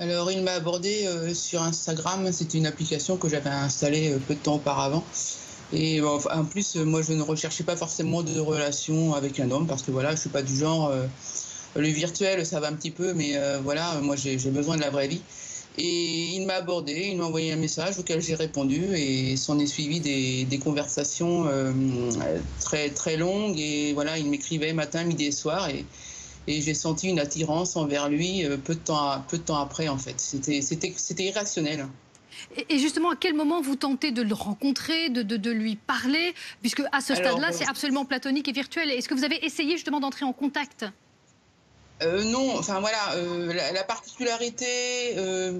Alors, il m'a abordé sur Instagram. C'était une application que j'avais installée peu de temps auparavant. Et bon, en plus, moi, je ne recherchais pas forcément de relation avec un homme parce que voilà, je suis pas du genre. Le virtuel, ça va un petit peu, mais voilà, moi, j'ai besoin de la vraie vie. Et il m'a abordé, il m'a envoyé un message auquel j'ai répondu et s'en est suivi des conversations très, très longues. Et voilà, il m'écrivait matin, midi et soir. Et j'ai senti une attirance envers lui peu de temps après, en fait. C'était irrationnel. Et justement, à quel moment vous tentez de le rencontrer, de lui parler, puisque à ce Alors, stade-là, c'est absolument platonique et virtuel. Est-ce que vous avez essayé justement d'entrer en contact? non, enfin voilà, la particularité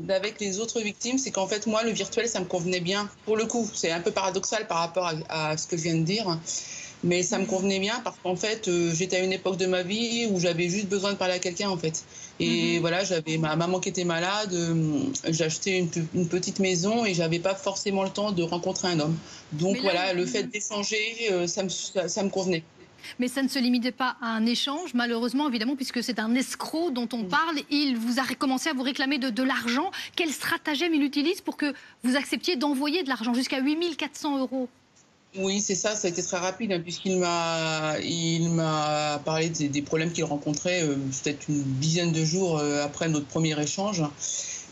avec les autres victimes, c'est qu'en fait, moi, le virtuel, ça me convenait bien. Pour le coup, c'est un peu paradoxal par rapport à ce que je viens de dire, mais ça me convenait bien parce qu'en fait, j'étais à une époque de ma vie où j'avais juste besoin de parler à quelqu'un, en fait. Et Mhm. voilà, j'avais ma maman qui était malade, j'ai acheté une petite maison et j'avais pas forcément le temps de rencontrer un homme. Donc Mais là, voilà, le fait d'échanger, ça me convenait. mais ça ne se limitait pas à un échange, malheureusement, évidemment, puisque c'est un escroc dont on parle. Il vous a commencé à vous réclamer de l'argent. Quel stratagème il utilise pour que vous acceptiez d'envoyer de l'argent jusqu'à 8 400 euros? Oui, c'est ça a été très rapide, hein, il m'a parlé des problèmes qu'il rencontrait peut-être une dizaine de jours après notre premier échange.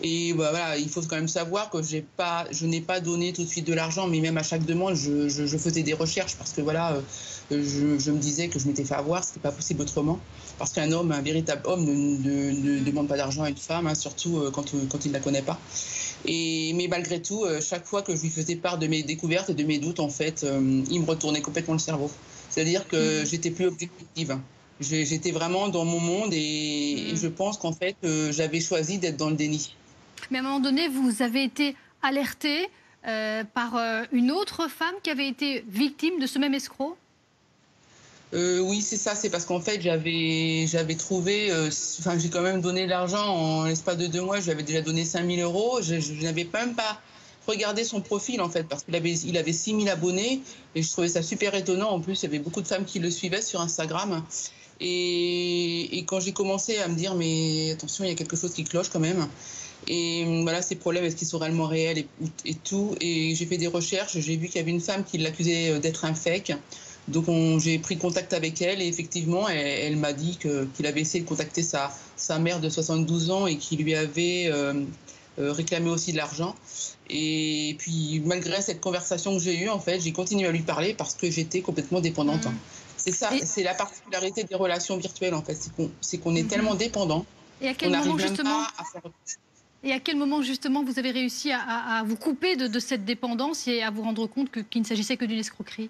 Et bah, voilà, il faut quand même savoir que je n'ai pas donné tout de suite de l'argent, mais même à chaque demande, je faisais des recherches parce que voilà, je me disais que je m'étais fait avoir, c'était pas possible autrement. Parce qu'un homme, un véritable homme, ne demande pas d'argent à une femme, hein, surtout quand il ne la connaît pas. Mais malgré tout, chaque fois que je lui faisais part de mes découvertes et de mes doutes, en fait, il me retournait complètement le cerveau. C'est-à-dire que Mhm. j'étais plus objective. J'étais vraiment dans mon monde et je Mhm. pense qu'en fait, j'avais choisi d'être dans le déni. Mais à un moment donné, vous avez été alerté par une autre femme qui avait été victime de ce même escroc? Oui, c'est ça, c'est parce qu'en fait, j'avais trouvé, enfin, j'ai quand même donné de l'argent en l'espace de 2 mois, j'avais déjà donné 5 000 euros. Je n'avais même pas regardé son profil, en fait, parce il avait 6 000 abonnés et je trouvais ça super étonnant. En plus, il y avait beaucoup de femmes qui le suivaient sur Instagram. Et quand j'ai commencé à me dire, mais attention, il y a quelque chose qui cloche quand même. Et voilà, ces problèmes, est-ce qu'ils sont réellement réels et tout. Et j'ai fait des recherches, j'ai vu qu'il y avait une femme qui l'accusait d'être un fake. Donc j'ai pris contact avec elle et effectivement, elle m'a dit qu'il avait essayé de contacter sa mère de 72 ans et qu'il lui avait réclamé aussi de l'argent. Et puis malgré cette conversation que j'ai eue, en fait, j'ai continué à lui parler parce que j'étais complètement dépendante. Mhm. C'est ça, Et, c'est la particularité des relations virtuelles, en fait, c'est qu'on est mhm. tellement dépendant Et à qu'on quel moment n'arrive même justement pas à faire. Et à quel moment justement vous avez réussi à vous couper de cette dépendance et à vous rendre compte qu'il ne s'agissait que d'une escroquerie?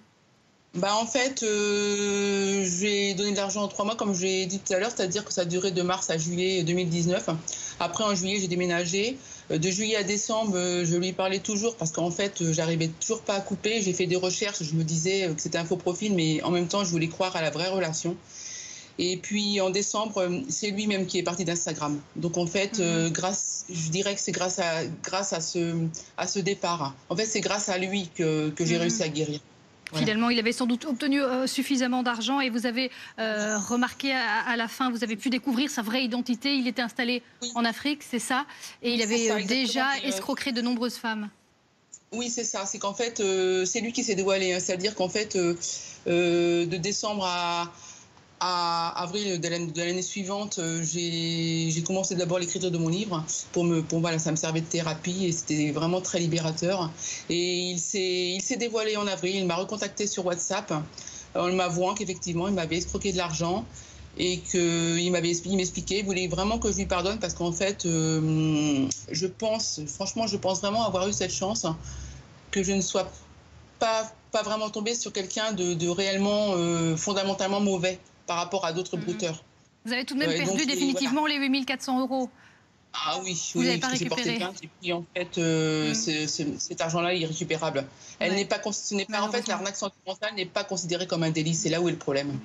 Bah, en fait, j'ai donné de l'argent en 3 mois, comme j'ai dit tout à l'heure, c'est-à-dire que ça a duré de mars à juillet 2019. Après, en juillet, j'ai déménagé. De juillet à décembre, je lui parlais toujours parce qu'en fait, j'arrivais toujours pas à couper. J'ai fait des recherches, je me disais que c'était un faux profil, mais en même temps, je voulais croire à la vraie relation. Et puis en décembre, c'est lui-même qui est parti d'Instagram. Donc en fait, Mhm. je dirais que c'est grâce à ce départ. En fait, c'est grâce à lui que j'ai réussi Mhm. à guérir. Voilà. Finalement, il avait sans doute obtenu suffisamment d'argent et vous avez remarqué à la fin, vous avez pu découvrir sa vraie identité. Il était installé Oui, en Afrique, c'est ça, et oui, il c'est avait ça, exactement. déjà escroqué de nombreuses femmes. Oui, c'est ça. C'est qu'en fait, c'est lui qui s'est dévoilé, hein. C'est-à-dire qu'en fait, de décembre à avril de l'année suivante, j'ai commencé d'abord l'écriture de mon livre voilà, ça me servait de thérapie et c'était vraiment très libérateur. Et il s'est dévoilé en avril. Il m'a recontacté sur WhatsApp en m'avouant qu'effectivement, il m'avait escroqué de l'argent et qu'il m'expliquait, il voulait vraiment que je lui pardonne parce qu'en fait, franchement, je pense vraiment avoir eu cette chance que je ne sois pas vraiment tombée sur quelqu'un de réellement fondamentalement mauvais par rapport à d'autres Mhm. brouteurs. Vous avez tout de même Et donc, perdu voilà. définitivement les 8 400 euros. Ah oui, Vous oui, n'avez oui, pas parce que j'ai porté récupéré. plainte et puis en fait, Mhm. cet argent-là est irrécupérable. Ouais, Ce n'est pas, en fait, malheureusement. l'arnaque sentimentale n'est pas considérée comme un délit, c'est là où est le problème.